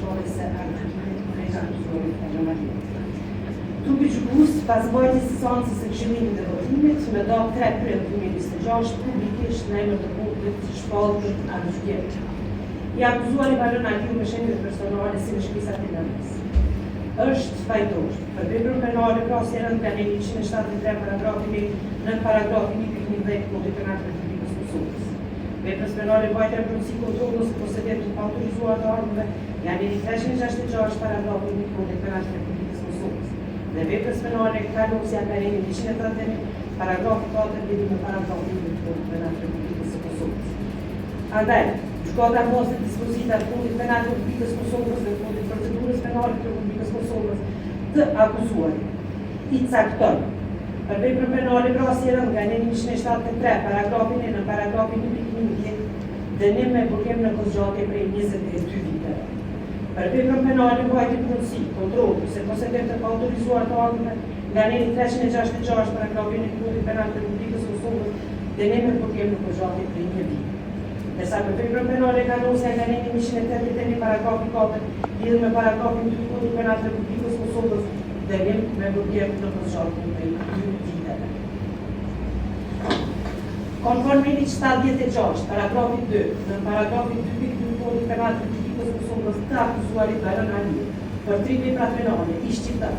shkolle se arkivimit Kolegja Akuzorit Parlamentit. Trupi gjykues, pas mbajtjes së seancës së këshillimit të votimit, në datë 3 prill 2026, publikisht në emër të publikut shpallur atë gjykim. I akuzuari kalon arkiv me shenjat personale si në shpisat e nënës. Është fajtor për veprën penale krahasje rënd nga 173 paragrafi 1 në paragrafin 1.10 Kodit Penal të Republikës Kosovës. Veprës penale mbajtja në përgjithësi kontrollës së posedetit të autorizuar të armëve janë 366 paragrafi 1 Kodit Penal të Republikës Kosovës. Dhe veprës penale kalosja në perimin 131 paragrafi 4 lidhur me paragrafin 1 Kodit Penal të Republikës Kosovës. Andaj, gjykata mos dispozitat të Kodit Penal të Republikës Kosovës dhe Kodit Procedurës Penale të Republikës Kosovës të akuzuarit i cakton për veprën penale vrasje rënd nga 173 paragrafin e në paragrafin 1.11 dënim me burgim në kozgjatje prej 22 viteve. Për veprën penale mbajtje punësi, kontroll se posedim të autorizuar të armëve nga 366 paragrafin e Kodit Penal të Republikës Kosovës dënim me burgim në kozgjatje prej 1 vit. Ndërsa për veprën penale kalosja nga 181 paragrafi 4 lidhur me paragrafin 2 Kodit Penal të Republikës Kosovës dënim me burgim në kozgjatje prej 2 viteve. Konformi ligjit 76, paragrafi 2, në paragrafin 2.2 Kodit Penal të Republikës Kosovës të akuzuarit Baron Ali për 3 vepra penale i shqiptar,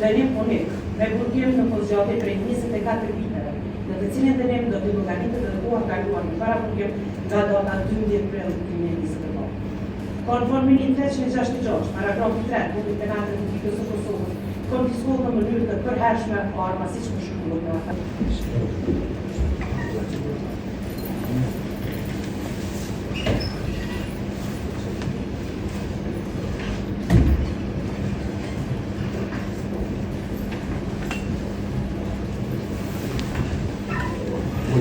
dënim unik me burgim në kozgjatje prej 24 viteve, në të cilin dënim do të llogaritet dhe duhet kaluar në para burgim nga data 12 prill 2024. Konformi ligjit 366, paragrafi 3 Kodit Penal të Republikës Kosovës, konfiskuar në mënyrë të përhershme arma siç më shkruhet në